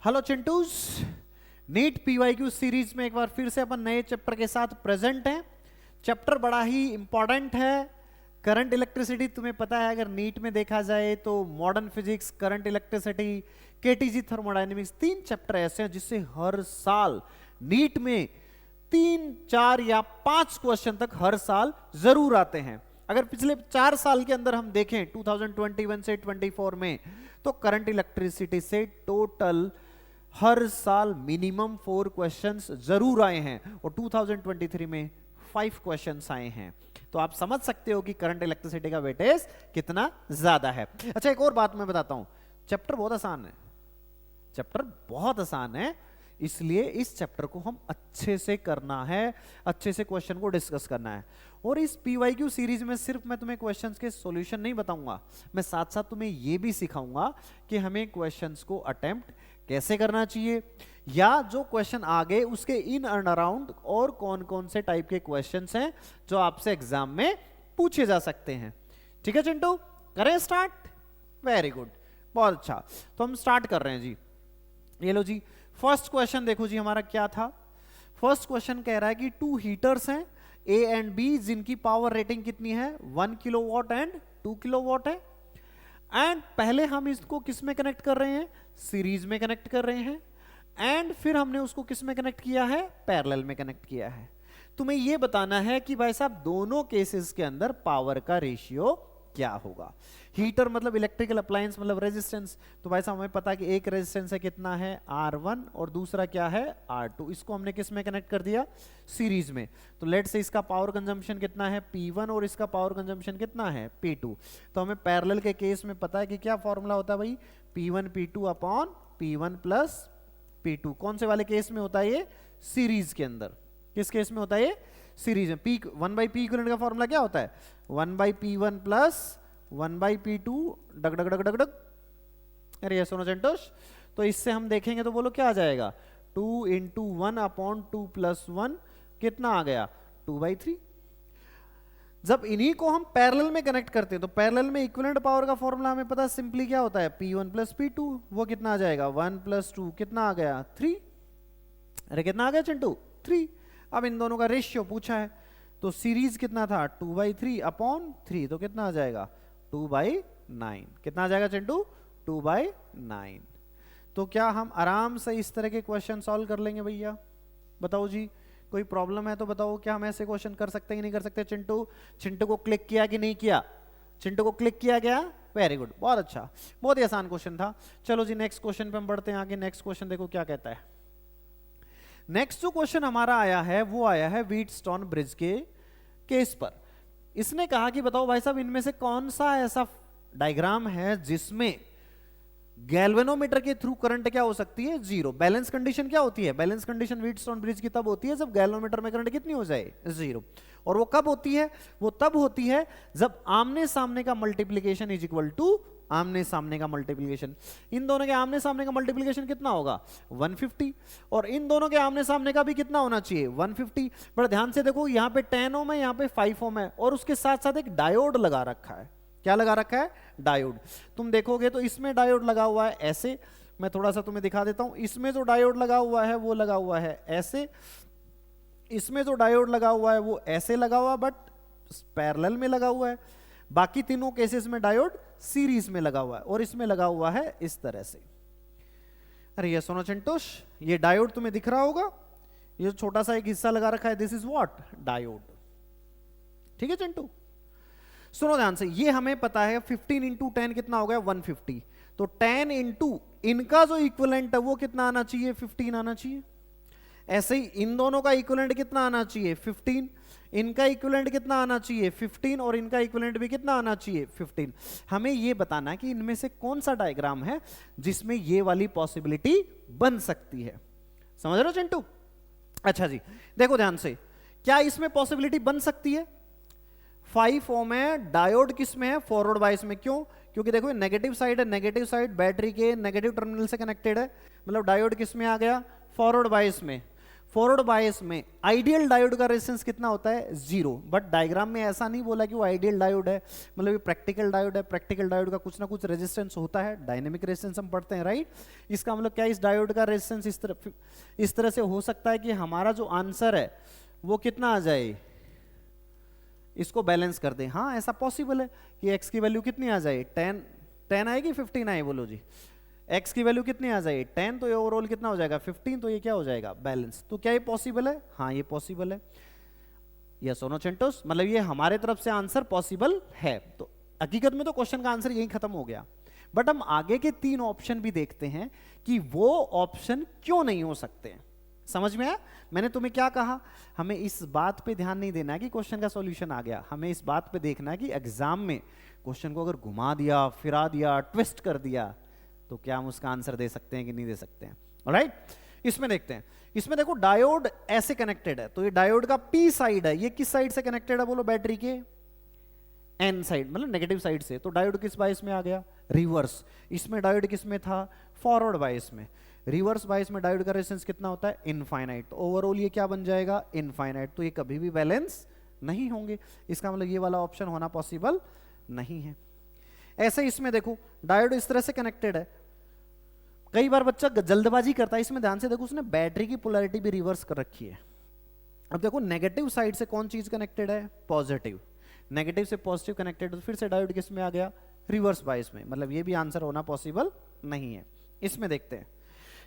Hello चिंटूज, NEET PYQ series में एक बार फिर से अपन नए चैप्टर के साथ प्रेजेंट हैं। चैप्टर बड़ा ही इंपॉर्टेंट है। करंट इलेक्ट्रिसिटी तुम्हें पता है, अगर नीट में देखा जाए तो modern physics, current electricity, KTG thermodynamics, 3 chapter ऐसे हैं जिससे हर साल नीट में 3, 4 या 5 क्वेश्चन तक हर साल जरूर आते हैं। अगर पिछले 4 साल के अंदर हम देखें 2021 से 24 में, तो करंट इलेक्ट्रिसिटी से टोटल हर साल मिनिमम 4 क्वेश्चंस जरूर आए हैं और 2023 में 5 क्वेश्चंस आए हैं। तो आप समझ सकते हो कि करंट इलेक्ट्रिसिटी का वेटेज कितना ज्यादा है। अच्छा, एक और बात मैं बताता हूं, चैप्टर बहुत आसान है। चैप्टर बहुत आसान है, इसलिए इस चैप्टर को हम अच्छे से करना है, अच्छे से क्वेश्चन को डिस्कस करना है। और इस पीवाईक्यू सीरीज में सिर्फ मैं तुम्हें क्वेश्चंस के सॉल्यूशन नहीं बताऊंगा, मैं साथ साथ तुम्हें यह भी सिखाऊंगा कि हमें क्वेश्चंस को अटेम्प्ट कैसे करना चाहिए, या जो क्वेश्चन आ गए उसके इन एंड अराउंड और कौन कौन से टाइप के क्वेश्चंस हैं जो आपसे एग्जाम में पूछे जा सकते हैं। ठीक है चिंटू, करें स्टार्ट? वेरी गुड, बहुत अच्छा। तो हम स्टार्ट कर रहे हैं जी। ये लो जी, फर्स्ट क्वेश्चन देखो जी, हमारा क्या था। फर्स्ट क्वेश्चन कह रहा है कि 2 हीटर्स हैं ए एंड बी, जिनकी पावर रेटिंग कितनी है 1 किलोवाट एंड 2 किलोवाट है। एंड पहले हम इसको किस में कनेक्ट कर रहे हैं, सीरीज में कनेक्ट कर रहे हैं, एंड फिर हमने उसको किस में कनेक्ट किया है, पैरेलल में कनेक्ट किया है। तुम्हें यह बताना है कि भाई साहब दोनों केसेस के अंदर पावर का रेशियो क्या होगा। हीटर मतलब इलेक्ट्रिकल अप्लायंस मतलब रेजिस्टेंस, तो भाई साहब हमें पता है कि एक रेजिस्टेंस है कितना है R1 और दूसरा क्या है R2। इसको हमने किस में कनेक्ट कर दिया, सीरीज में। तो लेट से इसका पावर कंजम्पशन कितना है P1 और इसका पावर कंजम्पशन कितना है P2। तो हमें पैरेलल के केस में पता है कि क्या फॉर्मूला होता है भाई, P1 P2 upon P1 plus P2। कौन से वाले केस में होता है ये, सीरीज के अंदर। किस केस में होता है ये, सीरीज में। P 1/P इक्विवेलेंट का फॉर्मूला क्या होता है, 1/P1 प्लस 1/P2 डग डग डग डग डग। अरे ये सुनो चंटोष, तो इससे हम देखेंगे तो बोलो क्या आ जाएगा, 2 × 1 अपॉन 2 + 1 कितना आ गया 2/3। जब इन्हीं को हम पैरेलल में कनेक्ट करते हैं तो पैरेलल में इक्विवेलेंट पावर का फॉर्मूला हमें पता है सिंपली क्या होता है, P1 + P2। वो कितना आ जाएगा 1 + 2 कितना आ गया 3। अरे कितना आ गया चिंटू, 3। अब इन दोनों का रेशियो पूछा है, तो सीरीज कितना था 2/3 अपॉन 3, तो कितना आ जाएगा 2/9। कितना आ जाएगा चिंटू, 2/9। तो क्या हम आराम से इस तरह के क्वेश्चन सॉल्व कर लेंगे भैया, बताओ जी। कोई प्रॉब्लम है तो बताओ, क्या हम ऐसे क्वेश्चन कर सकते हैं कि नहीं कर सकते। चिंटू, चिंटू को क्लिक किया कि नहीं किया, चिंटू को क्लिक किया गया, वेरी गुड, बहुत अच्छा, बहुत ही आसान क्वेश्चन था। चलो जी नेक्स्ट क्वेश्चन पे हम बढ़ते हैं आगे। नेक्स्ट क्वेश्चन देखो क्या कहता है। नेक्स्ट जो क्वेश्चन हमारा आया है वो आया है व्हीटस्टोन ब्रिज के केस पर। इसने कहा कि बताओ भाई साहब इनमें से कौन सा ऐसा डायग्राम है जिसमें गैल्वेनोमीटर के थ्रू करंट क्या हो सकती है, 0। बैलेंस कंडीशन क्या होती है, बैलेंस कंडीशन व्हीटस्टोन ब्रिज की तब होती है जब गैल्वेनोमीटर में करंट कितनी हो जाए, 0। और वो कब होती है, वो तब होती है जब आमने सामने का मल्टीप्लीकेशन इज इक्वल टू आमने सामने का मल्टीप्लीकेशन। इन दोनों के आमने सामने का मल्टीप्लीकेशन कितना होगा 150, और इन दोनों के आमने सामने का भी कितना होना चाहिए 150। बड़ा ध्यान से देखो, यहाँ पे 10 ओम है, यहाँ पे 5 ओम है, और उसके साथ साथ एक डायोड लगा रखा है। क्या लगा रखा है, डायोड। तुम देखोगे तो इसमें डायोड लगा हुआ है ऐसे, मैं थोड़ा सा तुम्हें दिखा देता हूं। इसमें जो डायोड लगा हुआ है वो लगा हुआ है ऐसे, इसमें जो डायोड लगा हुआ है वो ऐसे लगा हुआ, बट पैरेलल में लगा हुआ है। बाकी तीनों केसेस में डायोड सीरीज में लगा हुआ है, और इसमें लगा हुआ है इस तरह से। अरे ये सुनो चिंटोष, ये डायोड तुम्हें दिख रहा होगा, ये छोटा सा एक हिस्सा लगा रखा है, दिस इज व्हाट, डायोड। ठीक है चिंटू, सुनो ध्यान से, ये हमें पता है 15 × 10 कितना हो गया 150। तो 10 × इनका जो इक्विवेलेंट है वो कितना आना चाहिए, 15 आना चाहिए। ऐसे ही इन दोनों का इक्विवेलेंट कितना आना चाहिए 15, इनका इक्विवेलेंट कितना आना चाहिए 15, और इनका इक्विवेलेंट भी कितना आना चाहिए 15। हमें ये बताना है कि इनमें से कौन सा डायग्राम है जिसमें ये वाली पॉसिबिलिटी बन सकती है। समझ रहे हो चिंटू? अच्छा जी, देखो ध्यान से, क्या इसमें पॉसिबिलिटी बन सकती है। 5 ओम है, डायोड किस में है, फॉरवर्ड बायस में। क्यों? क्योंकि देखो नेगेटिव साइड है, नेगेटिव साइड बैटरी के नेगेटिव टर्मिनल से कनेक्टेड है, मतलब डायोड किस में आ गया, फॉरवर्ड बायस में। फॉरवर्ड बायस में आइडियल डायोड का रेजिस्टेंस कितना होता है? 0। बट डायग्राम में ऐसा नहीं बोला कि वो आइडियल डायोड है, मतलब ये प्रैक्टिकल डायोड है। प्रैक्टिकल डायोड का कुछ ना कुछ रेजिस्टेंस होता है, डायनेमिक रेजिस्टेंस हम पढ़ते हैं, राइट। इसका मतलब क्या, इस डायोड का रेजिस्टेंस इस तरह से हो सकता है कि हमारा जो आंसर है वो कितना आ जाए, इसको बैलेंस कर दे। हाँ, ऐसा पॉसिबल है कि एक्स की वैल्यू कितनी आ जाए, 10 आएगी, 15 आए, बोलो जी। x की वैल्यू कितनी आ जाएगी, 10, तो ये ओवरऑल कितना हो जाएगा, 15, तो ये क्या हो जाएगा, बैलेंस। तो क्या ये पॉसिबल है? हाँ, ये पॉसिबल है। यस और नो चेंटोस, मतलब ये हमारे तरफ से आंसर पॉसिबल है। तो हकीकत में तो क्वेश्चन का आंसर यही खत्म हो गया। बट हम आगे के 3 ऑप्शन भी देखते हैं कि वो ऑप्शन क्यों नहीं हो सकते। समझ में आया? मैंने तुम्हें क्या कहा, हमें इस बात पे ध्यान नहीं देना है कि क्वेश्चन का सॉल्यूशन आ गया, हमें इस बात पे देखना है कि एग्जाम में क्वेश्चन को अगर घुमा दिया, फिरा दिया, ट्विस्ट कर दिया, तो क्या हम उसका आंसर दे सकते हैं कि नहीं दे सकते हैं। ऑलराइट, इसमें देखते हैं। इसमें देखो डायोड ऐसे कनेक्टेड है, तो ये डायोड का पी साइड है, ये किस साइड से कनेक्टेड है बोलो, बैटरी के एन साइड, मतलब नेगेटिव साइड से। तो डायोड किस बायस में आ गया, रिवर्स। इसमें डायोड किस में था, फॉरवर्ड बायस में। रिवर्स बायस में डायोड का रेजिस्टेंस कितना होता है, इनफाइनाइट। तो ओवरऑल ये क्या बन जाएगा, इनफाइनाइट। तो ये कभी भी बैलेंस नहीं होंगे, इसका मतलब ये वाला ऑप्शन होना पॉसिबल नहीं है। ऐसे इसमें देखो डायोड इस तरह से कनेक्टेड है। कई बार बच्चा जल्दबाजी करता है, इसमें ध्यान से देखो, उसने बैटरी की पोलैरिटी भी रिवर्स कर रखी है। अब देखो नेगेटिव साइड से कौन चीज कनेक्टेड है, पॉजिटिव। नेगेटिव से पॉजिटिव कनेक्टेड, तो फिर से डायोड किस में आ गया, रिवर्स बायस में। मतलब ये भी आंसर होना पॉसिबल नहीं है। इसमें देखते हैं,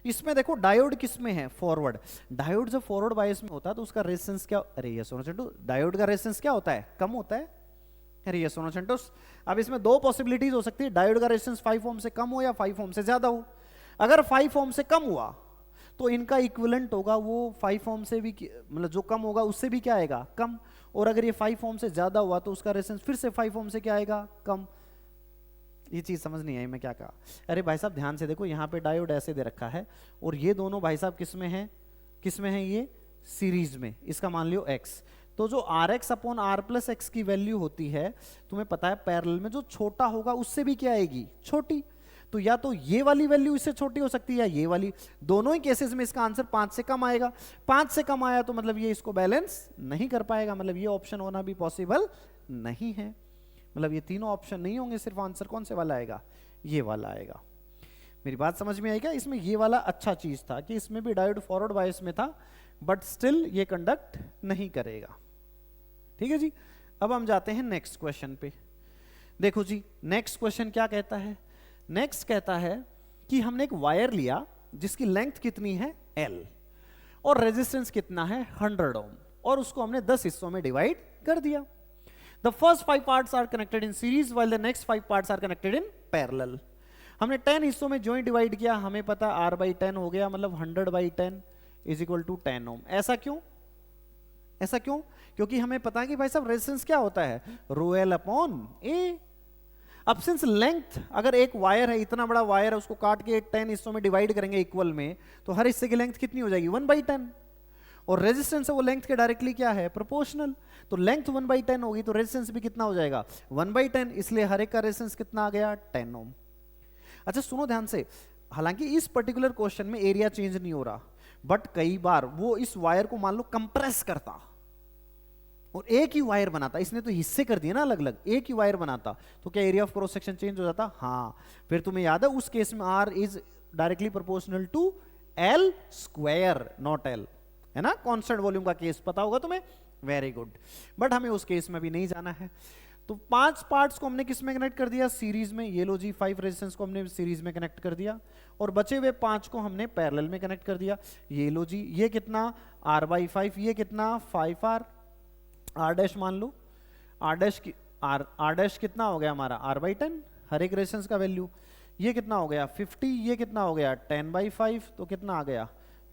इसमें देखो डायोड किस में है, फॉरवर्ड। डायोड जब फॉरवर्ड बायस में होता है तो उसका रेजिस्टेंस क्या, अरे ये सोनो चंटू, डायोड का रेजिस्टेंस क्या होता है, कम होता है। अरे ये सोनो चंटूस, अब इसमें 2 पॉसिबिलिटीज हो सकती है, डायोड का रेजिस्टेंस 5 ओम से कम हो या 5 ओम से ज्यादा हो। अगर 5 ओम से कम हुआ तो इनका इक्विवेलेंट होगा वो 5 ओम से भी, मतलब जो कम होगा उससे भी क्या आएगा, कम। और अगर ये 5 ओम से ज्यादा हुआ तो उसका रेजिस्टेंस फिर से 5 ओम से क्या आएगा, कम। ये चीज समझ नहीं आई मैं क्या कहा। अरे भाई साहब ध्यान से देखो, यहाँ पे डायोड ऐसे दे रखा है और ये दोनों भाई साहब किस में है, किस में है, ये सीरीज में। इसका मान लियो x, तो जो Rx upon R plus x की वैल्यू होती है, तुम्हें पता है पैरेलल में जो छोटा होगा उससे भी क्या आएगी, छोटी। तो या तो ये वाली वैल्यू इससे छोटी हो सकती है या ये वाली। दोनों ही केसेस में इसका आंसर 5 से कम आएगा। 5 से कम आया तो मतलब ये इसको बैलेंस नहीं कर पाएगा, मतलब ये ऑप्शन होना भी पॉसिबल नहीं है। मतलब ये तीनों ऑप्शन नहीं होंगे, सिर्फ आंसर कौन से वाला आएगा, ये वाला आएगा। मेरी बात समझ में आएगा? इसमें ये वाला अच्छा चीज था कि इसमें भी डायोड फॉरवर्ड बायस में था, बट स्टिल ये कंडक्ट नहीं करेगा। ठीक है जी। अब हम जाते हैं नेक्स्ट क्वेश्चन पे। देखो जी, नेक्स्ट क्वेश्चन क्या कहता है, नेक्स्ट कहता है कि हमने एक वायर लिया जिसकी लेंथ कितनी है L और रेजिस्टेंस कितना है 100 ओम, और उसको हमने 10 हिस्सों में डिवाइड कर दिया। The first 5 parts are connected in series while the next 5 parts are connected in parallel. हमने 10 हिस्सों में जो ही डिवाइड किया, हमें पता R/10 हो गया, मतलब 100/10 इज इक्वल टू 10 ओम। ऐसा क्यों, ऐसा क्यों? क्योंकि हमें पता है कि भाई साहब रेजिस्टेंस क्या होता है, ρL अपॉन A। अब सिंस लेंथ, अगर एक वायर है, इतना बड़ा वायर है, उसको काट के 10 हिस्सों में डिवाइड करेंगे इक्वल में, तो हर हिस्से की लेंथ कितनी हो जाएगी, 1/10। और रेजिस्टेंस है वो लेंथ के डायरेक्टली क्या है, प्रोपोर्शनल। तो लेंथ 1/10 होगी तो रेजिस्टेंस भी कितना हो जाएगा, 1/10। इसलिए हर एक का रेजिस्टेंस कितना आ गया, 10 ओम। अच्छा सुनो ध्यान से, हालांकि इस पर्टिकुलर क्वेश्चन में एरिया चेंज नहीं हो रहा, बट कई बार वो इस वायर को मान लो कंप्रेस करता और एक ही वायर बनाता, इसने तो हिस्से कर दिए ना अलग अलग, एक ही वायर बनाता, तो क्या area of cross section change हो जाता? हाँ। फिर तुम्हें याद है उस केस में R is directly proportional to L square, not L, है ना। कांस्टेंट वॉल्यूम का केस पता होगा तुम्हें, वेरी गुड। बट हमें उस केस में भी नहीं जाना है। तो 5 पार्ट्स को हमने किस में कनेक्ट कर दिया, सीरीज में। ये लो जी, 5 रेजिस्टेंस को हमने सीरीज में कनेक्ट कर दिया और बचे हुए 5 को हमने पैरेलल में कनेक्ट कर दिया। ये लो जी, ये कितना R/5, ये कितना 5R, R डैश मान लो, R डैश कितना हो गया हमारा R/10, हर एक रेजिस्टेंस का वैल्यू। ये कितना हो गया 50, ये कितना हो गया 10/5, तो कितना आ गया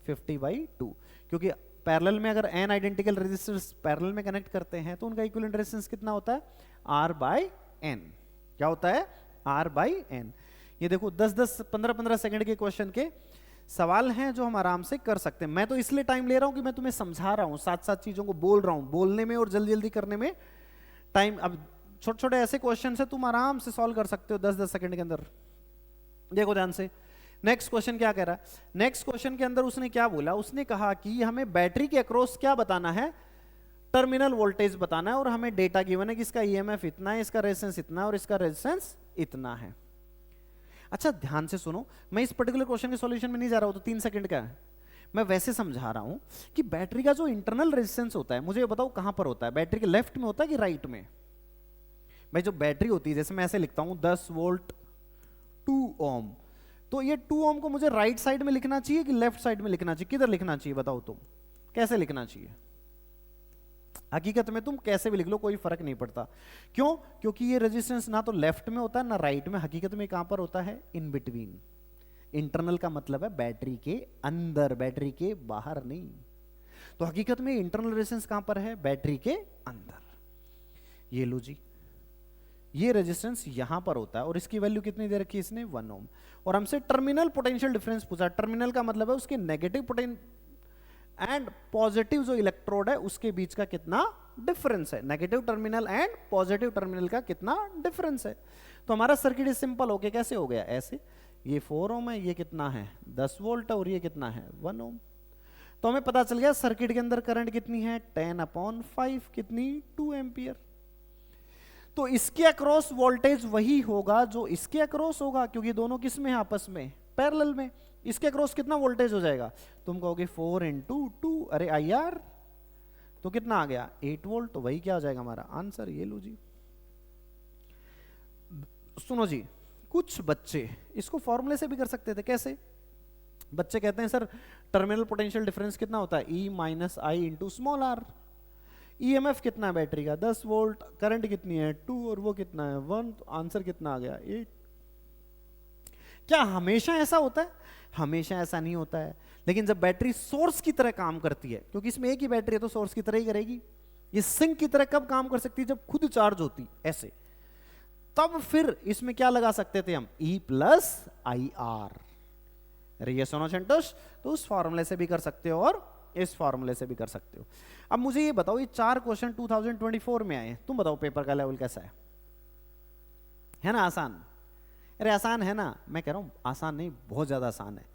50/2। क्योंकि पैरेलल में अगर n आइडेंटिकल रेजिस्टर्स पैरेलल में कनेक्ट करते हैं तो उनका इक्विवेलेंट रेजिस्टेंस कितना होता है, R/n। क्या होता है, R/n। ये देखो 10-10, 15-15 सेकंड के क्वेश्चन के सवाल हैं जो हम आराम से कर सकते हैं। मैं तो इसलिए टाइम ले रहा हूं कि मैं तुम्हें समझा रहा हूं, साथ साथ चीजों को बोल रहा हूं, बोलने में और जल्दी जल्दी करने में टाइम। अब छोटे छोटे ऐसे क्वेश्चन है तुम आराम से सॉल्व कर सकते हो 10-10 सेकंड के अंदर। देखो ध्यान से, नेक्स्ट क्वेश्चन क्या कह रहा है, नेक्स्ट क्वेश्चन के अंदर उसने क्या बोला, उसने कहा कि हमें बैटरी के अक्रॉस क्या बताना है, टर्मिनल वोल्टेज बताना है, और हमें डेटा गिवन है कि इसका ईएमएफ इतना है, इसका रेजिस्टेंस इतना है और इसका रेजिस्टेंस इतना है। अच्छा ध्यान से सुनो, मैं इस पर्टिकुलर क्वेश्चन के सॉल्यूशन में नहीं जा रहा हूं, तो 3 सेकंड का है, मैं वैसे समझा रहा हूं कि बैटरी का जो इंटरनल रेजिस्टेंस होता है, मुझे ये बताओ कहां पर होता है, बैटरी के लेफ्ट में होता है कि राइट में? भाई जो बैटरी होती है, जैसे मैं ऐसे लिखता हूं 10 वोल्ट 2 ओम, तो ये 2 ओम को मुझे राइट साइड में लिखना चाहिए कि लेफ्ट साइड में लिखना चाहिए, किधर लिखना चाहिए बताओ तुम, कैसे लिखना चाहिए? हकीकत में तुम कैसे भी लिख लो कोई फर्क नहीं पड़ता। क्यों? क्योंकि ये रेजिस्टेंस ना तो लेफ्ट में होता है ना राइट में, हकीकत में कहां पर होता है, इन बिटवीन। इंटरनल का मतलब है बैटरी के अंदर, बैटरी के बाहर नहीं। तो हकीकत में इंटरनल रेजिस्टेंस कहां पर है, बैटरी के अंदर। ये लो जी, ये रेजिस्टेंस यहां पर होता है और इसकी वैल्यू कितनी दे रखी है इसने, 1 ओम। और हमसे टर्मिनल पोटेंशियल डिफरेंस पूछा, टर्मिनल का मतलब है उसके नेगेटिव पोटेंशियल एंड पॉजिटिव जो इलेक्ट्रोड है उसके बीच का कितना डिफरेंस है, negative terminal and positive terminal का कितना डिफरेंस है। तो हमारा सर्किट सिंपल हो गया, कैसे हो गया, ऐसे, ये 4 ओम है, ये कितना है 10 वोल्ट है और ये कितना है 1 ओम। तो हमें पता चल गया सर्किट के अंदर करंट कितनी है 10/5, कितनी 2 एम्पियर। तो इसके अक्रॉस वोल्टेज वही होगा जो इसके अक्रॉस होगा, क्योंकि दोनों किस में है आपस में, पैरेलल में। इसके अक्रॉस कितना वोल्टेज हो जाएगा, तुम कहोगे 4 × 2, अरे IR तो कितना आ गया 8 वोल्ट, तो वही क्या हो जाएगा हमारा आंसर। ये लो जी, सुनो जी, कुछ बच्चे इसको फॉर्मूले से भी कर सकते थे। कैसे? बच्चे कहते हैं सर टर्मिनल पोटेंशियल डिफरेंस कितना होता है, E - I × small r। EMF कितना है बैटरी का 10 वोल्ट, करंट कितनी है 2 और वो कितना है 1, तो आंसर कितना आ गया 8। क्या हमेशा ऐसा होता है? हमेशा ऐसा नहीं होता है, लेकिन जब बैटरी सोर्स की तरह काम करती है, क्योंकि इसमें एक ही बैटरी है तो सोर्स की तरह ही करेगी। ये सिंक की तरह कब काम कर सकती है, जब खुद चार्ज होती ऐसे, तब फिर इसमें क्या लगा सकते थे हम, E + IR। अरे ये सोनो सेंटोस, तो उस फॉर्मूले से भी कर सकते हो और इस फॉर्मूले से भी कर सकते हो। अब मुझे ये बताओ, ये 4 क्वेश्चन 2024 में आए, तुम बताओ पेपर का लेवल कैसा है ना आसान? अरे आसान है ना, मैं कह रहा हूं आसान नहीं, बहुत ज्यादा आसान है।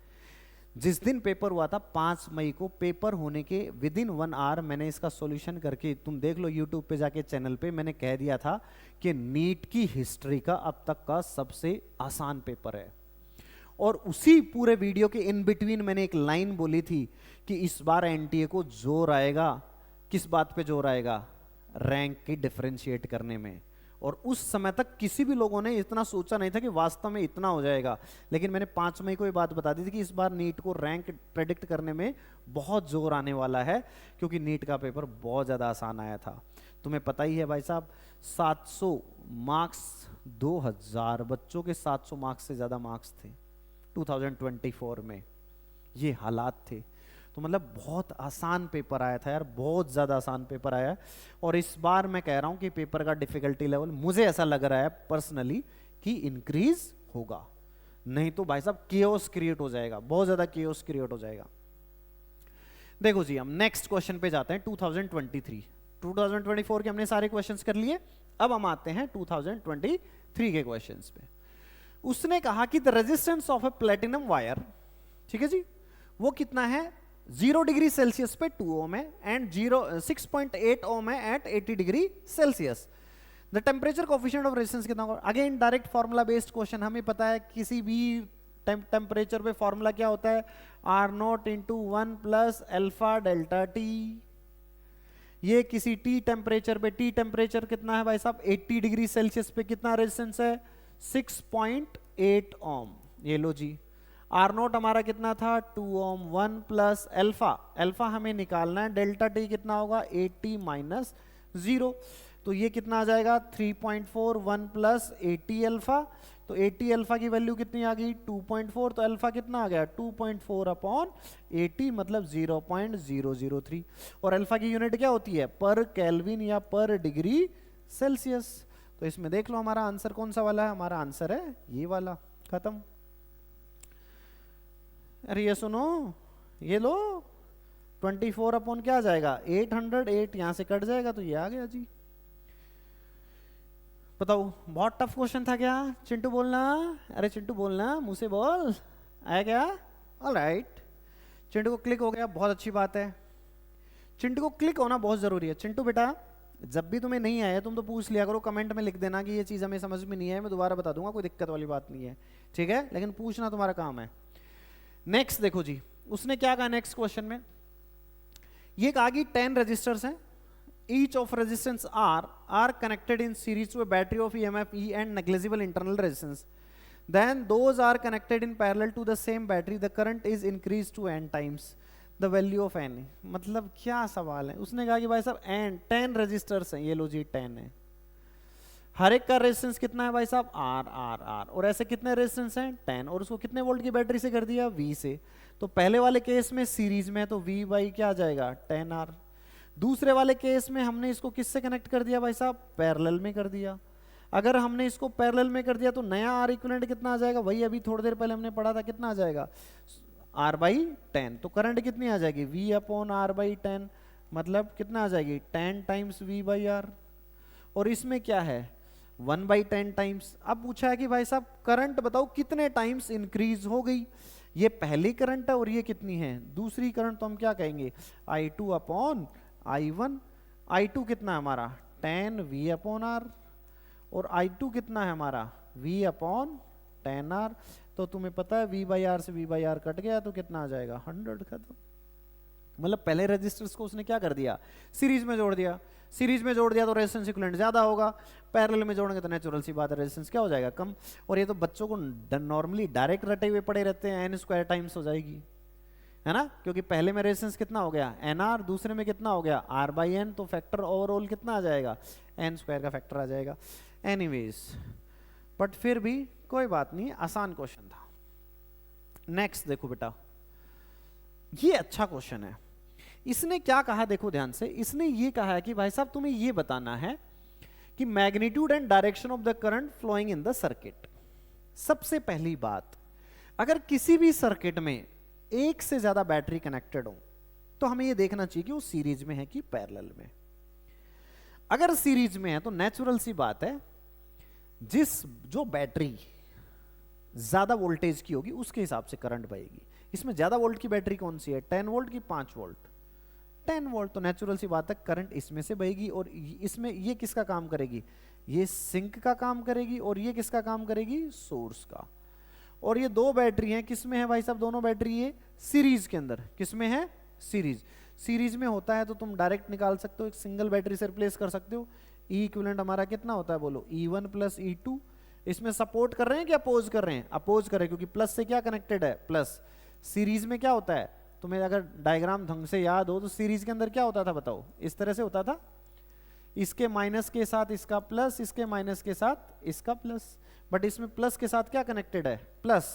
जिस दिन पेपर हुआ था 5 मई को, पेपर होने के विदिन 1 आवर मैंने इसका सॉल्यूशन करके, तुम देख लो यूट्यूब पे जाके चैनल पे, मैंने कह दिया था कि नीट की हिस्ट्री का अब तक का सबसे आसान पेपर है। और उसी पूरे वीडियो के इन बिटवीन मैंने एक लाइन बोली थी कि इस बार एनटीए को जोर आएगा, किस बात पे जोर आएगा, रैंक की डिफरेंशिएट करने में। और उस समय तक किसी भी लोगों ने इतना सोचा नहीं था कि वास्तव में इतना हो जाएगा, लेकिन मैंने 5 मई को ये बात बता दी थी कि इस बार नीट को रैंक प्रेडिक्ट करने में बहुत जोर आने वाला है, क्योंकि नीट का पेपर बहुत ज़्यादा आसान आया था। तुम्हें पता ही है भाई साहब, 700 मार्क्स, 2000 बच्चों के 700 मार्क्स से ज़्यादा मार्क्स थे 2024 में, ये हालात थे। तो मतलब बहुत आसान पेपर आया था यार, बहुत ज़्यादा आसान पेपर आया। और इस बार मैं कह रहा हूँ कि पेपर का डिफिकल्टी लेवल मुझे ऐसा लग रहा है पर्सनली कि इंक्रीज होगा, नहीं तो भाई साहब केओस क्रिएट हो जाएगा, बहुत ज़्यादा केओस क्रिएट हो जाएगा। देखो जी, हम नेक्स्ट क्वेश्चन पे जाते हैं। 2024 के हमने सारे क्वेश्चंस कर लिए, अब हम आते हैं 2023 के क्वेश्चंस पे। उसने कहा कि the resistance of A platinum wire, ठीक है जी, वो कितना है 0 डिग्री सेल्सियस पे 2 ओम है एंड 6.8 ओम है at 80 degree Celsius. The temperature coefficient of resistance कितना होगा? Again direct formula based question, हमें पता है किसी भी टेम्परेचर पे फॉर्मूला क्या होता है, R0 × 1 + अल्फा डेल्टा टी। ये किसी टी टेम्परेचर पे, टी टेम्परेचर कितना है भाई साहब 80 डिग्री सेल्सियस पे कितना रेजिस्टेंस है 6.8 ओम। ये लो जी, R0 हमारा कितना था 2 ओम, 1 + अल्फा, अल्फा हमें निकालना है, डेल्टा टी कितना होगा 80 - 0, तो ये कितना आ जाएगा 3.4, 1 + 80 अल्फा, तो 80 अल्फा की वैल्यू कितनी आ गई 2.4, तो अल्फा कितना आ गया 2.4/80 मतलब 0.003। और अल्फा की यूनिट क्या होती है पर केल्विन या पर डिग्री सेल्सियस। तो इसमें देख लो हमारा आंसर कौन सा वाला है, हमारा आंसर है ये वाला, खत्म। अरे ये सुनो, ये लो 24 क्या आ जाएगा 808, यहां से कट जाएगा तो ये आ गया जी। बताओ बहुत टफ क्वेश्चन था क्या? चिंटू बोलना, अरे चिंटू बोलना, मुंह से बोल, आया क्या? ऑलराइट, चिंटू को क्लिक हो गया, बहुत अच्छी बात है। चिंटू को क्लिक होना बहुत जरूरी है। चिंटू बेटा जब भी तुम्हें नहीं आया तुम तो पूछ लिया करो, कमेंट में लिख देना कि ये चीज़ हमें समझ में नहीं है, मैं दोबारा बता दूंगा, कोई दिक्कत वाली बात नहीं है, ठीक है, लेकिन पूछना तुम्हारा काम है। नेक्स्ट देखो जी, उसने क्या कहा नेक्स्ट क्वेश्चन में, ये कहा कि 10 रजिस्टर्स हैं, each of resistance R connected in series to a battery of EMF E and negligible internal resistance, then those are connected in parallel to the same battery, the current is increased to n times the value of n। मतलब क्या सवाल है, उसने कहा कि भाई साहब n 10 registers हैं, ये लो जी 10 है, हर एक का रेजिस्टेंस कितना है भाई साहब R, और ऐसे कितने रेजिस्टेंस हैं 10, और उसको कितने वोल्ट की बैटरी से कर दिया V से। तो पहले वाले केस में सीरीज में तो V बाई क्या आ जाएगा 10R, दूसरे वाले केस में हमने इसको किससे कनेक्ट कर दिया भाई साहब, पैरेलल में कर दिया। अगर हमने इसको पैरेलल में कर दिया तो नया R इक्विवेलेंट कितना आ जाएगा, वही अभी थोड़ी देर पहले हमने पढ़ा था, कितना आ जाएगा R बाई 10। तो करंट कितनी आ जाएगी V अपॉन R बाई 10, मतलब कितना आ जाएगी 10 टाइम्स V बाई R, और इसमें क्या है 1 बाई 10 टाइम्स। अब पूछा है कि भाई साहब करंट बताओ कितने टाइम्स इंक्रीज हो गई, ये पहली करंट है और ये कितनी है दूसरी करंट, तो हम क्या कहेंगे I2 अपॉन I1। I2 कितना है हमारा 10 V अपॉन R, और I2 कितना है हमारा V अपॉन 10R। तो तुम्हें पता है V बाई R से V बाई R कट गया तो कितना आ जाएगा 100, खत्म। मतलब पहले रजिस्टर्स को उसने क्या कर दिया, सीरीज में जोड़ दिया, सीरीज में जोड़ दिया तो रेजिस्टेंस इक्विवेलेंट ज्यादा होगा, पैरेलल में जोड़ेंगे तो नेचुरल सी बात है रेजिस्टेंस क्या हो जाएगा कम। और ये तो बच्चों को नॉर्मली डायरेक्ट रटे हुए पड़े रहते हैं, n² टाइम्स हो जाएगी, है ना, क्योंकि पहले में रेजिस्टेंस कितना हो गया NR, दूसरे में कितना हो गया R बाई N, तो फैक्टर ओवरऑल कितना आ जाएगा n² का फैक्टर आ जाएगा। एनीवेज बट फिर भी कोई बात नहीं, आसान क्वेश्चन था। नेक्स्ट देखो बेटा, ये अच्छा क्वेश्चन है। इसने क्या कहा देखो ध्यान से, इसने ये कहा है कि भाई साहब तुम्हें ये बताना है कि magnitude and direction of the current flowing in the circuit. सबसे पहली बात, अगर किसी भी सर्किट में एक से ज्यादा बैटरी कनेक्टेड हो तो हमें यह देखना चाहिए कि वो सीरीज में है कि पैरेलल में। अगर सीरीज में है तो नेचुरल सी बात है, जो बैटरी ज्यादा वोल्टेज की होगी उसके हिसाब से करंट बहेगी। इसमें ज्यादा वोल्ट की बैटरी कौन सी है 10 वोल्ट की 5 वोल्ट, 10 वोल्ट, तो नेचुरल सी बात है करंट इसमें से बहेगी, और इसमें ये किसका काम करेगी, ये सिंक का काम करेगी, और ये किसका काम करेगी सोर्स का। और ये दो बैटरी हैं, किसमें है भाई साहब दोनों बैटरी, ये सीरीज के अंदर, किसमें है सीरीज। सीरीज में होता है तो तुम डायरेक्ट निकाल सकते हो, एक सिंगल बैटरी से रिप्लेस कर सकते हो। ई इक्विवेलेंट हमारा कितना होता है बोलो E1 प्लस E2। इसमें सपोर्ट कर रहे हैं कि अपोज कर रहे हैं, अपोज कर रहे हैं, क्योंकि प्लस से क्या कनेक्टेड है प्लस। सीरीज में क्या होता है, तुम्हें अगर डायग्राम ढंग से याद हो तो सीरीज के अंदर क्या होता था बताओ, इस तरह से होता था, इसके माइनस के साथ इसका प्लस, इसके माइनस के साथ इसका प्लस, बट इसमें प्लस के साथ क्या कनेक्टेड है प्लस,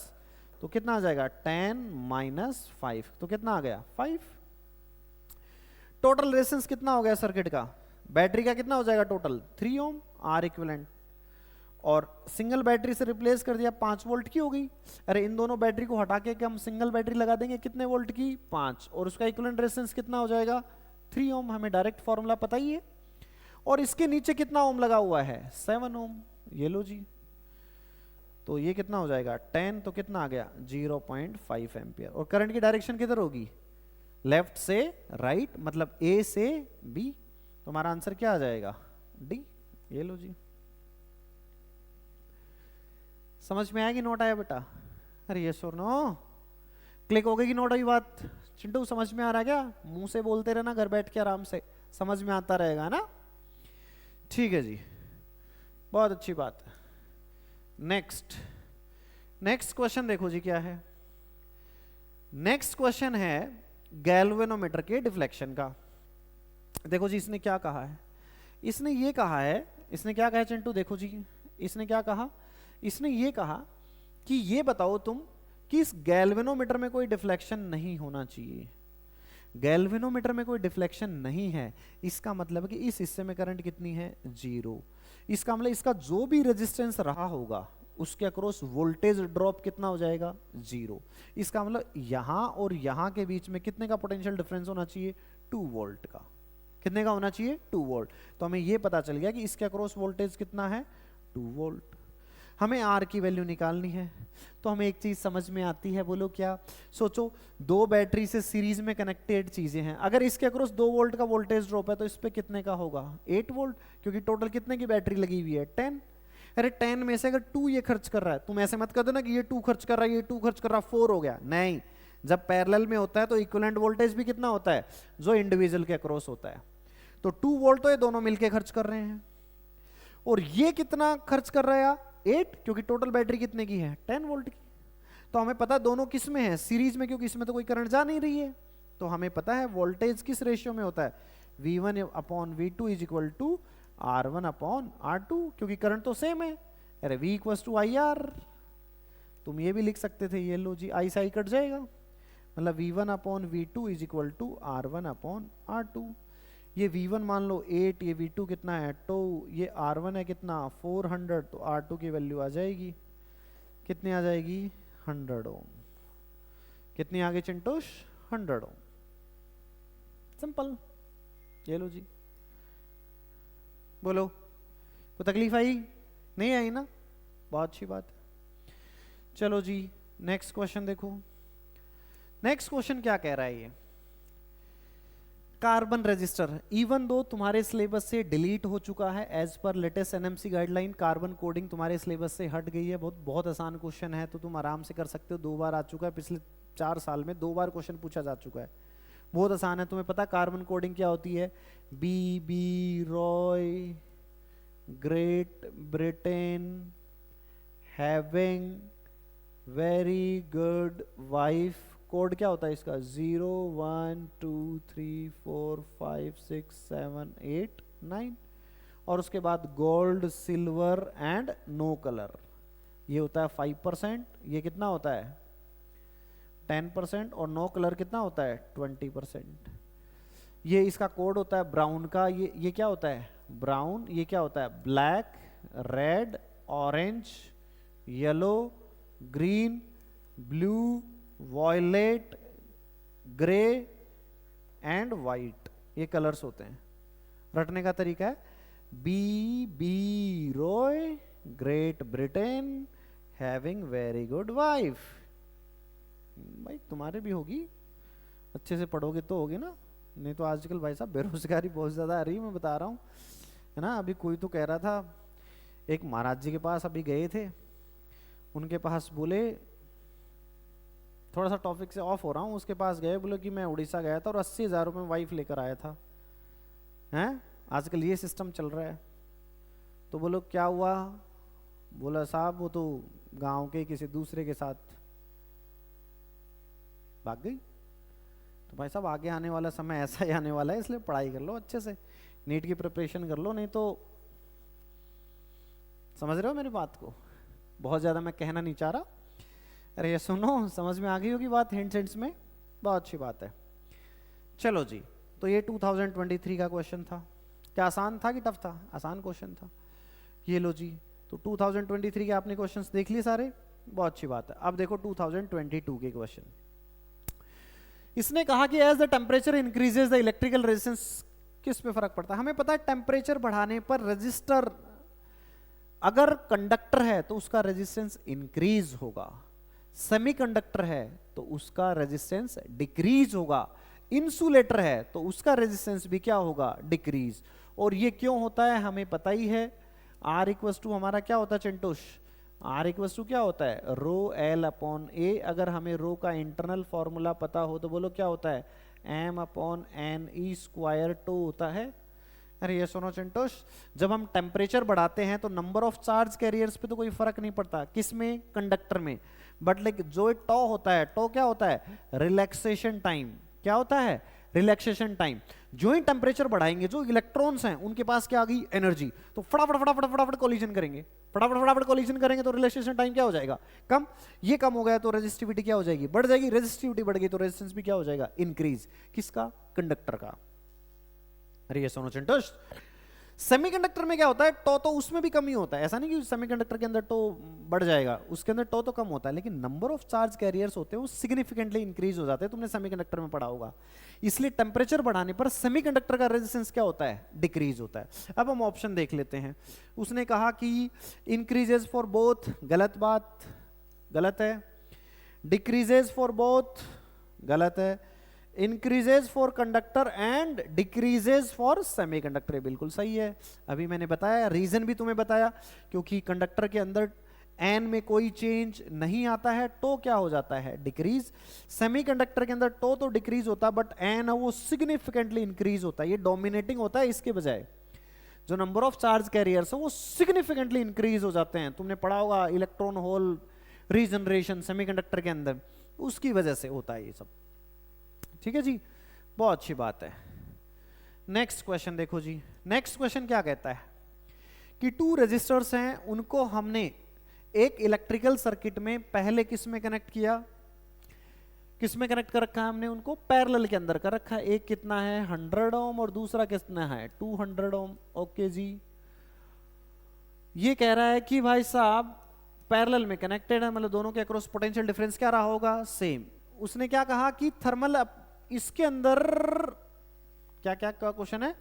तो कितना आ जाएगा 10 माइनस 5, तो कितना आ गया 5। टोटल रेजिस्टेंस कितना हो गया सर्किट का, बैटरी का कितना हो जाएगा टोटल 3 ओम R इक्विवेलेंट, और सिंगल बैटरी से रिप्लेस कर दिया 5 वोल्ट की हो गई। अरे इन दोनों बैटरी को हटा के हम सिंगल बैटरी लगा देंगे कितने वोल्ट की 5, और उसका इक्विवेलेंट रेजिस्टेंस कितना हो जाएगा 3 ओम, हमें डायरेक्ट फॉर्मूला पता ही है। और इसके नीचे कितना ओम लगा हुआ है 7 ओम, ये लो जी, तो ये कितना हो जाएगा 10, तो कितना आ गया 0.5 एम्पियर। और करंट की डायरेक्शन किधर होगी लेफ्ट से राइट, मतलब A से B, तो हमारा आंसर क्या आ जाएगा D, ये लो जी। समझ में आएगी नोट आया बेटा, अरे ये और नो क्लिक हो गई कि नोट आई बात। चिंटू समझ में आ रहा है क्या, मुंह से बोलते रहना घर बैठ के आराम से, समझ में आता रहेगा ना, ठीक है जी, बहुत अच्छी बात है। नेक्स्ट क्वेश्चन देखो जी क्या है। नेक्स्ट क्वेश्चन है गैल्वेनोमीटर के डिफ्लेक्शन का। देखो जी इसने क्या कहा है, इसने ये कहा है, इसने क्या कहा है चिंटू, देखो जी इसने क्या कहा, इसने ये कहा कि ये बताओ तुम कि इस गैल्वेनोमीटर में कोई डिफ्लेक्शन नहीं होना चाहिए। गैल्वेनोमीटर में कोई डिफ्लेक्शन नहीं है, इसका मतलब है कि इस हिस्से में करंट कितनी है 0। इसका मतलब इसका जो भी रेजिस्टेंस रहा होगा उसके अक्रॉस वोल्टेज ड्रॉप कितना हो जाएगा 0। इसका मतलब यहां और यहां के बीच में कितने का पोटेंशियल डिफरेंस होना चाहिए 2 वोल्ट का, कितने का होना चाहिए 2 वोल्ट। तो हमें यह पता चल गया कि इसके अक्रॉस वोल्टेज कितना है 2 वोल्ट। हमें आर की वैल्यू निकालनी है। तो हमें एक चीज समझ में आती है, बोलो क्या? सोचो, दो बैटरी से सीरीज में कनेक्टेड चीजें हैं, अगर इसके अक्रॉस 2 वोल्ट का वोल्टेज ड्रॉप है तो इस पे कितने का होगा? 8 वोल्ट, क्योंकि टोटल कितने की बैटरी लगी हुई है? 10। अरे 10 में से अगर 2 ये खर्च कर रहा है, तुम ऐसे मत कर देना कि ये 2 खर्च कर रहा है, ये 2 खर्च कर रहा है, 4 हो गया। नहीं, जब पैरेलल में होता है तो इक्विवेलेंट वोल्टेज भी कितना होता है? जो इंडिविजुअल के अक्रॉस होता है। तो 2 वोल्ट तो ये दोनों मिलके खर्च कर रहे हैं, और ये कितना खर्च कर रहा है? 8, क्योंकि टोटल बैटरी कितने की है? 10 वोल्ट की। तो हमें पता दोनों किस में है? सीरीज में, क्योंकि इसमें तो कोई करंट जा नहीं रही है। तो हमें पता है वोल्टेज किस रेशियो में होता है? V1/V2 is equal to R1/R2, क्योंकि करंट तो सेम है। अरे V इक्वल टू IR, तुम ये भी लिख सकते थे, ये लो जी, I से I कट जाएगा, मतलब V1/V2 is equal to R1/R2। ये V1 मान लो 8, ये V2 कितना है? 2, ये R1 है कितना? 400, तो R2 की वैल्यू आ जाएगी कितनी? आ जाएगी 100 ओम। कितनी आ गई चिंटूश? 100 ओम। सिंपल, ये लो जी। बोलो, कोई तकलीफ आई? नहीं आई ना? बहुत अच्छी बात है। चलो जी, नेक्स्ट क्वेश्चन देखो। नेक्स्ट क्वेश्चन क्या कह रहा है? ये कार्बन रजिस्टर, इवन दो तुम्हारे सिलेबस से डिलीट हो चुका है, as per latest NMC guideline carbon coding तुम्हारे सिलेबस से हट गई है। बहुत बहुत आसान क्वेश्चन है, तो तुम आराम से कर सकते हो। 2 बार आ चुका है, पिछले 4 साल में 2 बार क्वेश्चन पूछा जा चुका है। बहुत आसान है। तुम्हें पता कार्बन कोडिंग क्या होती है? B Roy, great Britain having very good wife. Code क्या होता है इसका? 0 1 2 3 4 5 6 7 8 9, और उसके बाद gold, silver and no colour, ये होता है 5%। ये कितना होता है? 10%। और नो कलर कितना होता है? 20%। ये इसका कोड होता है ब्राउन का। ये क्या होता है? ब्राउन। ये क्या होता है? Black, red, orange, yellow, green, blue, violet, grey and white, ये कलर्स होते हैं। रटने का तरीका है B Roy, great Britain having very good wife. भाई तुम्हारे भी होगी, अच्छे से पढ़ोगे तो होगी ना, नहीं तो आजकल भाई साहब बेरोजगारी बहुत ज्यादा आ रही है, मैं बता रहा हूँ, है ना। अभी कोई तो कह रहा था, एक महाराज जी के पास अभी गए थे, उनके पास बोले, थोड़ा सा टॉपिक से ऑफ हो रहा हूँ, उसके पास गए, बोले कि मैं उड़ीसा गया था और 80,000 रुपये वाइफ लेकर आया था। हैं, आजकल ये सिस्टम चल रहा है। तो बोलो क्या हुआ? बोला साहब वो तो गांव के किसी दूसरे के साथ भाग गई। तो भाई साहब आगे आने वाला समय ऐसा ही आने वाला है, इसलिए पढ़ाई कर लो अच्छे से, नीट की प्रिपरेशन कर लो, नहीं तो समझ रहे हो मेरी बात को? बहुत ज़्यादा मैं कहना नहीं चाह रहा। अरे ये सुनो, समझ में आ गई होगी बात, हिंट्स में, बहुत अच्छी बात है। चलो जी, तो ये 2023 का क्वेश्चन था। क्या आसान था कि टफ था? आसान क्वेश्चन था। ये लो जी, तो 2023 के आपने क्वेश्चंस देख लिए सारे, बहुत अच्छी बात है। अब देखो 2022 के क्वेश्चन। इसने कहा कि as the temperature increases the electrical resistance, किस पे फर्क पड़ता है? हमें पता है टेम्परेचर बढ़ाने पर रजिस्टर, अगर कंडक्टर है तो उसका रेजिस्टेंस इंक्रीज होगा, सेमीकंडक्टर है तो उसका रेजिस्टेंस डिक्रीज होगा, इंसुलेटर है तो उसका रेजिस्टेंस भी क्या होगा? डिक्रीज। और ये क्यों होता है हमें पता ही है। R इक्वल्स टू हमारा क्या होता है चिंटूश? R इक्वल्स टू क्या होता है? रो L अपॉन A। अगर हमें रो का इंटरनल फॉर्मूला पता हो तो बोलो क्या होता है? M upon N E square 2 होता है। अरे ये सुनो चिंटोश, जब हम टेम्परेचर बढ़ाते हैं तो नंबर ऑफ चार्ज कैरियर्स पे तो कोई फर्क नहीं पड़ता, किसमें? कंडक्टर में। बट लाइक जो टॉ होता है, टॉ क्या होता है? Relaxation time. क्या होता है? Relaxation time. जो ही टेम्परेचर बढ़ाएंगे, जो इलेक्ट्रॉन्स हैं उनके पास क्या आ गई? एनर्जी, तो फटाफट फटाफट फटाफट कोलिजन करेंगे, फटाफट फटाफट कोलिजन करेंगे, तो रिलैक्सेशन टाइम क्या हो जाएगा? कम। ये कम हो गया तो रेजिस्टिविटी क्या हो जाएगी? बढ़ जाएगी। रेजिस्टिविटी बढ़ गई तो रेजिस्टेंस भी क्या हो जाएगा? इंक्रीज। किसका? कंडक्टर का। अरे ये सुनो चिंटोश, सेमीकंडक्टर में क्या होता है, तो उसमें भी कमी होता है, ऐसा नहीं कि सेमीकंडक्टर के अंदर तो बढ़ जाएगा, उसके अंदर तो कम होता है, लेकिन नंबर ऑफ चार्ज कैरियर्स होते हैं वो सिग्निफिकेंटली इंक्रीज हो जाते हैं, तुमने सेमीकंडक्टर में पढ़ा होगा। इसलिए टेम्परेचर बढ़ाने पर सेमीकंडक्टर का रेजिस्टेंस क्या होता है, डिक्रीज होता है। अब हम ऑप्शन देख लेते हैं। उसने कहा कि इंक्रीजेस फॉर बोथ, गलत बात, गलत है। डिक्रीजेस फॉर बोथ, गलत है। Increases for conductor and decreases for semiconductor, बिल्कुल सही है। अभी मैंने बताया, रीजन भी तुम्हें बताया, क्योंकि कंडक्टर के अंदर एन में कोई चेंज नहीं आता है, तो क्या हो जाता है, डिक्रीज। सेमीकंडक्टर के अंदर तो डिक्रीज होता है, बट एन है वो सिग्निफिकेंटली इंक्रीज होता है, ये डोमिनेटिंग होता है, इसके बजाय जो नंबर ऑफ चार्ज कैरियर्स है वो सिग्निफिकेंटली इंक्रीज हो जाते हैं। तुमने पढ़ा होगा इलेक्ट्रॉन होल रीजनरेशन सेमीकंडक्टर के अंदर, उसकी वजह से होता है ये सब। ठीक है जी, बहुत अच्छी बात है। नेक्स्ट क्वेश्चन देखो जी। नेक्स्ट क्वेश्चन क्या कहता है कि 2 रेजिस्टर्स हैं, उनको हमने एक इलेक्ट्रिकल सर्किट में पहले किस में कनेक्ट किया, किस में कनेक्ट कर रखा है हमने, उनको पैरेलल के अंदर कर रखा है। एक कितना है 100 ओम और दूसरा कितना है 200 ओम। ओके जी, ये कह रहा है कि भाई साहब पैरेलल में कनेक्टेड है, मतलब दोनों के अक्रॉस पोटेंशियल डिफरेंस क्या रहा होगा, सेम। उसने क्या कहा कि थर्मल, इसके अंदर क्या क्या का क्वेश्चन है,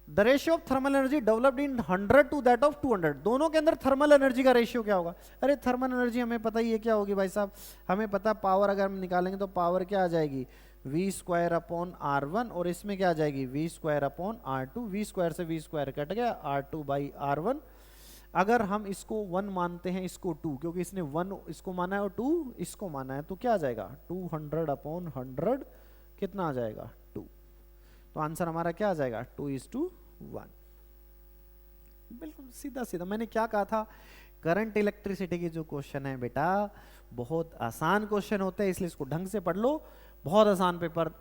the ratio of thermal energy developed in 100 to that of 200, दोनों के अंदर थर्मल एनर्जी का रेशियो क्या होगा। अरे थर्मल एनर्जी हमें पता ही है क्या होगी भाई साहब, हमें पता पावर अगर हम निकालेंगे तो पावर क्या आ जाएगी v² अपॉन R1, और इसमें क्या आ जाएगी v² अपॉन R2, v² से v² कट गया, R2 बाई R1। अगर हम इसको 1 मानते हैं, इसको 2, क्योंकि इसने 1 इसको माना है और 2 इसको माना है, तो क्या आ जाएगा 200 अपॉन 100, कितना आ जाएगा 2। तो आंसर हमारा क्या आ जाएगा 2:1। बिल्कुल सीधा सीधा। मैंने क्या कहा था, करंट इलेक्ट्रिसिटी के जो क्वेश्चन है बेटा बहुत आसान क्वेश्चन होते हैं, इसलिए इसको ढंग से पढ़ लो, बहुत आसान पेपर,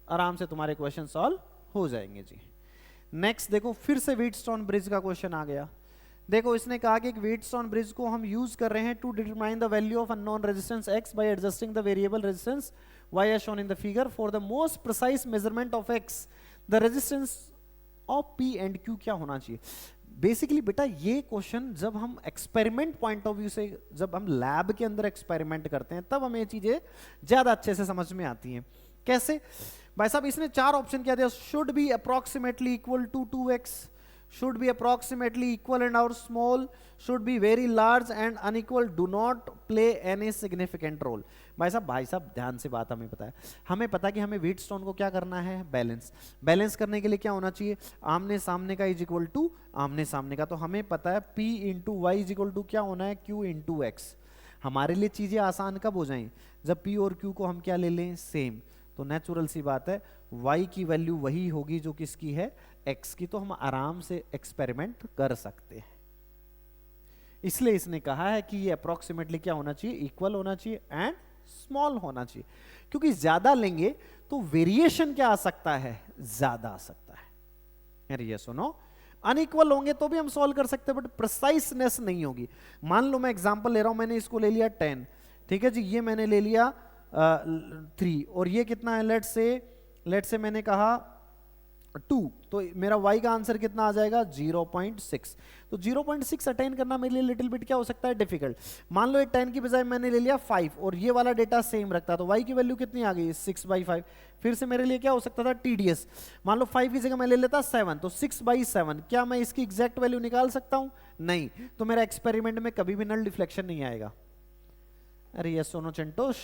आराम से तुम्हारे क्वेश्चन सॉल्व हो जाएंगे जी। नेक्स्ट देखो, फिर से व्हीटस्टोन ब्रिज का क्वेश्चन आ गया। देखो इसने कहा कि एक व्हीटस्टोन ब्रिज को हम यूज कर रहे हैं to determine the value of unknown resistance x by adjusting the variable resistance y as shown in the figure for the most precise measurement of x the resistance of p and q क्या होना चाहिए। Basically बेटा ये question जब हम experiment point of view से, जब हम लैब के अंदर एक्सपेरिमेंट करते हैं, तब हमें ये चीजें ज्यादा अच्छे से समझ में आती हैं। कैसे भाई साहब, इसने 4 ऑप्शन क्या दिया, should be approximately equal to 2x, should be approximately equal and or small, should be very large and unequal, do not play any significant role। भाई साहब ध्यान से बात हमें पता है, हमें पता है कि हमें व्हीटस्टोन को क्या करना है, बैलेंस। बैलेंस करने के लिए क्या होना चाहिए, आमने सामने का इज इक्वल टू आमने सामने का। तो हमें पता है P into Y is equal to क्या होना है, Q इंटू एक्स। हमारे लिए चीजें आसान कब हो जाएं, जब P और Q को हम क्या ले लें, सेम। तो नेचुरल सी बात है y की वैल्यू वही होगी जो किसकी है, x की, तो हम आराम से एक्सपेरिमेंट कर सकते हैं। इसलिए इसने कहा है कि ये अप्रोक्सीमेटली क्या होना चाहिए, इक्वल होना चाहिए एंड स्मॉल होना चाहिए, क्योंकि ज्यादा लेंगे तो वेरिएशन क्या आ सकता है, ज्यादा आ सकता है। यार ये सुनो, अनइक्वल होंगे तो भी हम सॉल्व कर सकते हैं, बट प्रिसाइसनेस नहीं होगी। मान लो मैं एग्जांपल ले रहा हूं, मैंने इसको ले लिया 10, ठीक है जी, ये मैंने ले लिया 3, और ये कितना है, लेट से मैंने कहा 2, तो मेरा y का आंसर कितना आ जाएगा 0.6। तो 0.6 अटेन करना मेरे लिए लिटिल बिट क्या हो सकता है, डिफिकल्ट। मान लो ये 10 की बजाय मैंने ले लिया 5 और ये वाला डेटा सेम रखता, तो y की वैल्यू कितनी आ गई 6/5। फिर से मेरे लिए क्या हो सकता था, टीडीएस। मान लो 5 की जगह मैं ले लेता 7, तो 6/7। क्या मैं इसकी एग्जैक्ट वैल्यू निकाल सकता हूं, नहीं। तो मेरा एक्सपेरिमेंट में कभी भी नल डिफ्लेक्शन नहीं आएगा। अरे ये सोनो चंटोश,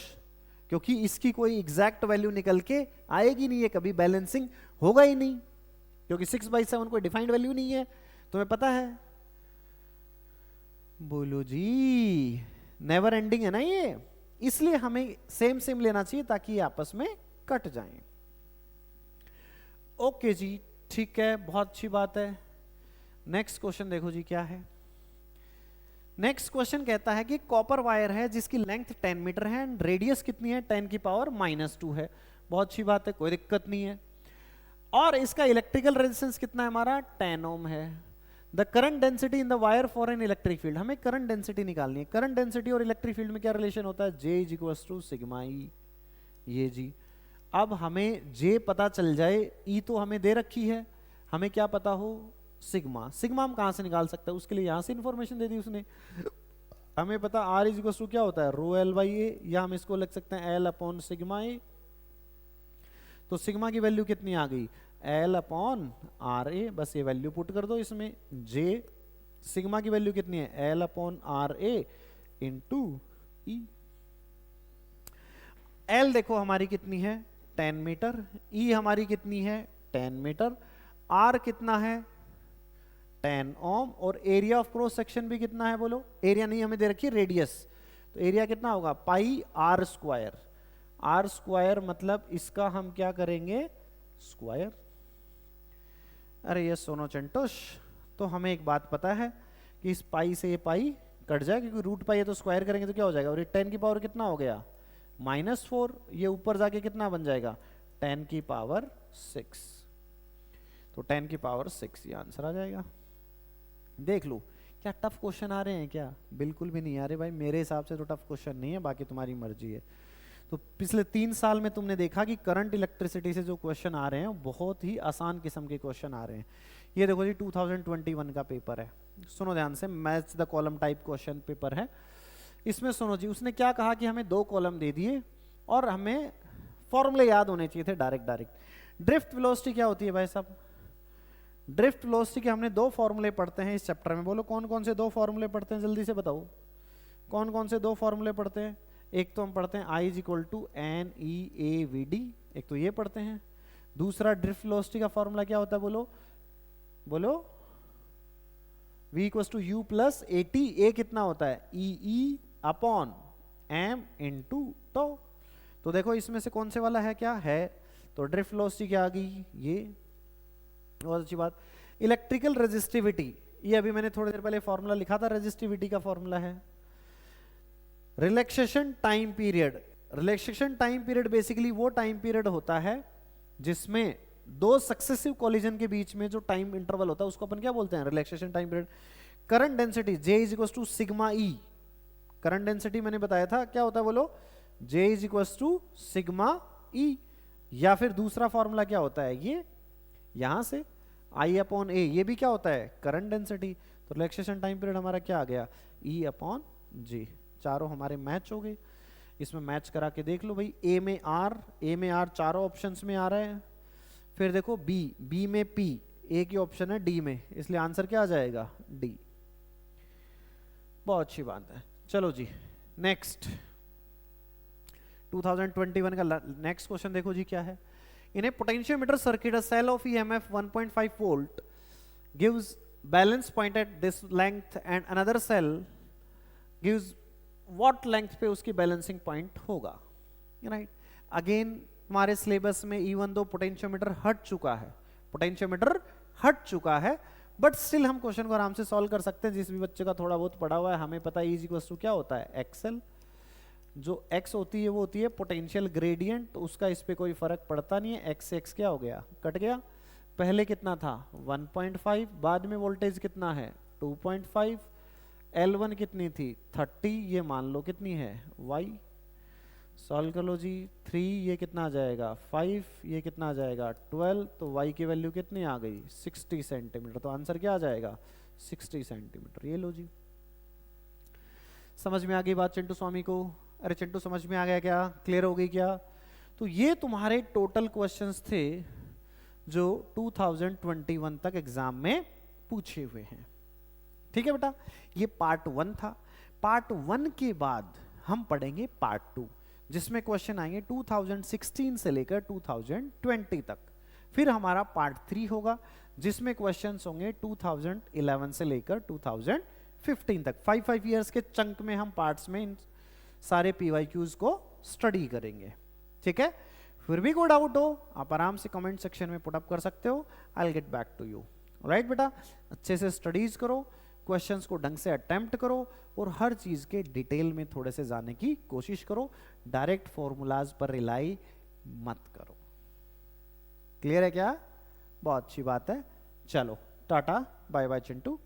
क्योंकि इसकी कोई एग्जैक्ट वैल्यू निकल के आएगी नहीं है, कभी बैलेंसिंग होगा ही नहीं, क्योंकि 6/7 कोई डिफाइंड वैल्यू नहीं है, तुम्हें पता है। बोलो जी, नेवर एंडिंग है ना ये, इसलिए हमें सेम सेम लेना चाहिए ताकि ये आपस में कट जाएं। ओके जी, ठीक है, बहुत अच्छी बात है। नेक्स्ट क्वेश्चन देखो जी क्या है। नेक्स्ट क्वेश्चन कहता है कि कॉपर वायर है जिसकी लेंथ 10 मीटर है एंड रेडियस कितनी है, 10⁻⁻² है। बहुत अच्छी बात है, कोई दिक्कत नहीं है। और इसका इलेक्ट्रिकल रेजिस्टेंस कितना है हमारा, 10 ओम है। The current density in the wire for an electric field, हमें करंट डेंसिटी निकालनी है। करंट डेंसिटी और इलेक्ट्रिक फील्ड में क्या रिलेशन होता है, J = σE। ये जी, अब हमें J पता चल जाए, E तो हमें दे रखी है, हमें क्या पता हो, सिग्मा। सिग्मा हम कहां से निकाल सकते हैं, उसके लिए यहां से इंफॉर्मेशन दे दी उसने। हमें पता आर इज इक्वल टू क्या होता है, रो एल बाई ए, या हम इसको लिख सकते हैं एल अपॉन सिग्मा ए। तो सिग्मा की वैल्यू कितनी आ गई, एल अपॉन आर ए, बस ये वैल्यू पुट कर दो इसमें। जे सिग्मा की वैल्यू कितनी है, L upon R A into E. L देखो हमारी कितनी है 10 मीटर, ई हमारी कितनी है 10 मीटर, आर कितना है 10 ओम, और एरिया ऑफ क्रॉस सेक्शन भी कितना है बोलो, एरिया नहीं हमें दे रखी, रेडियस। तो एरिया कितना होगा पाई आर स्क्वायर। आर स्क्वायर मतलब इसका हम क्या करेंगे स्क्वायर। अरे ये सोनो चंटोश, तो हमें एक बात पता है कि इस पाई से ये पाई कट जाए, क्योंकि रूट पाई है तो स्क्वायर करेंगे तो क्या हो जाएगा, और ये 10 की पावर कितना हो गया -4, ये ऊपर जाके कितना बन जाएगा 10 की पावर 6। तो 10 की पावर 6 ये आंसर आ जाएगा। देख लो क्या टफ क्वेश्चन आ रहे हैं क्या, बिल्कुल भी नहीं आ रहे भाई, मेरे हिसाब से तो टफ क्वेश्चन नहीं है, बाकी तुम्हारी मर्जी है। तो पिछले 3 साल में तुमने देखा कि करंट इलेक्ट्रिसिटी से जो क्वेश्चन आ रहे हैं बहुत ही आसान किस्म के क्वेश्चन आ रहे हैं। ये देखो जी 2021 का पेपर है, सुनो ध्यान से, match the column type question paper है। इसमें सुनो जी, उसने क्या कहा कि हमें 2 कॉलम दे दिए और हमें फॉर्मूले याद होने चाहिए थे डायरेक्ट। ड्रिफ्ट वेलोसिटी क्या होती है भाई साहब, ड्रिफ्ट वेलोसिटी के हमने 2 फॉर्मूले पढ़ते हैं इस चैप्टर में। बोलो कौन कौन से 2 फॉर्मूले पढ़ते हैं, जल्दी से बताओ कौन कौन से 2 फॉर्मूले पढ़ते हैं। एक तो हम पढ़ते हैं I is equal to n e A v d, एक तो ये पढ़ते हैं। दूसरा ड्रिफ्ट वेलोसिटी का फॉर्मूला क्या होता है, बोलो बोलो, v equal to u plus a t, a कितना होता है e E upon m into tau. तो देखो इसमें से कौन से वाला है, क्या है, तो ड्रिफ्ट वेलोसिटी क्या आ गई ये, बहुत अच्छी बात। इलेक्ट्रिकल रेजिस्टिविटी, ये अभी मैंने थोड़ी देर पहले फॉर्मूला लिखा था, रेजिस्टिविटी का फॉर्मूला है। Relaxation time period, relaxation time period basically वो टाइम पीरियड होता है जिसमें 2 सक्सेसिव कॉलिजन के बीच में जो टाइम इंटरवल होता है उसको अपन क्या बोलते हैं, relaxation time period. Current density J is equal to sigma E, current density मैंने बताया था क्या होता है बोलो, J is equal to sigma E. या फिर दूसरा फॉर्मूला क्या होता है, ये यहां से I अपॉन ए, ये भी क्या होता है करंट डेंसिटी। तो रिलैक्सेशन टाइम पीरियड हमारा क्या आ गया E अपॉन J। चारों हमारे मैच हो गए, इसमें मैच करा के देख लो भाई। ए में आर चारों ऑप्शंस में आ रहा है। फिर देखो बी में P, ए की ऑप्शन है डी में, इसलिए आंसर क्या आ जाएगा डी। बहुत अच्छी बात है। चलो जी नेक्स्ट 2021 का नेक्स्ट क्वेश्चन देखो जी क्या है। In a potentiometer circuit a cell of EMF 1.5 volt gives balance point at this length and another cell gives what length पे उसकी बैलेंसिंग पॉइंट होगा, राइट। अगेन हमारे सिलेबस में इवन दो पोटेंशियोमीटर हट चुका है, पोटेंशियोमीटर हट चुका है, बट स्टिल हम क्वेश्चन को आराम से सॉल्व कर सकते हैं। जिस भी बच्चे का थोड़ा बहुत पढ़ा हुआ है हमें पता है E इक्वल टू क्या होता है एक्सएल। जो x होती है वो होती है पोटेंशियल ग्रेडियंट, तो उसका इस पे कोई फर्क पड़ता नहीं है। x से x क्या हो गया कट गया, पहले कितना था 1.5, बाद में वोल्टेज कितना है 2.5, L1 कितनी थी 30, ये मान लो कितनी है y। सॉल्व कर लो जी, 3 ये कितना आ जाएगा 5, ये कितना आ जाएगा 12, तो y की वैल्यू कितनी आ गई 60 सेंटीमीटर। तो आंसर क्या आ जाएगा 60 सेंटीमीटर। ये लो जी, समझ में आ गई बात चिंटू स्वामी को? अरे चिंटू समझ में आ गया क्या, क्लियर हो गई क्या? तो ये तुम्हारे टोटल क्वेश्चंस थे जो 2021 तक एग्जाम में पूछे हुए हैं। ठीक है बेटा, ये पार्ट 1 था। पार्ट 1 के बाद हम पढ़ेंगे पार्ट 2, जिसमें क्वेश्चन आएंगे 2016 से लेकर 2020 तक। फिर हमारा पार्ट 3 होगा जिसमें क्वेश्चंस होंगे 2011 से लेकर 2015 तक। 5 इयर्स के चंक में हम पार्ट्स में इन सारे PYQs को स्टडी करेंगे। ठीक है, फिर भी कोई डाउट हो आप आराम से कमेंट सेक्शन में पुट अप कर सकते हो, I will get back to you. Right बेटा, अच्छे से स्टडीज करो, क्वेश्चंस को ढंग से अटेम्प्ट करो और हर चीज के डिटेल में थोड़े से जाने की कोशिश करो। डायरेक्ट फॉर्मूलाज पर रिलाई मत करो। क्लियर है क्या? बहुत अच्छी बात है। चलो टाटा, बाय बाय चिंटू।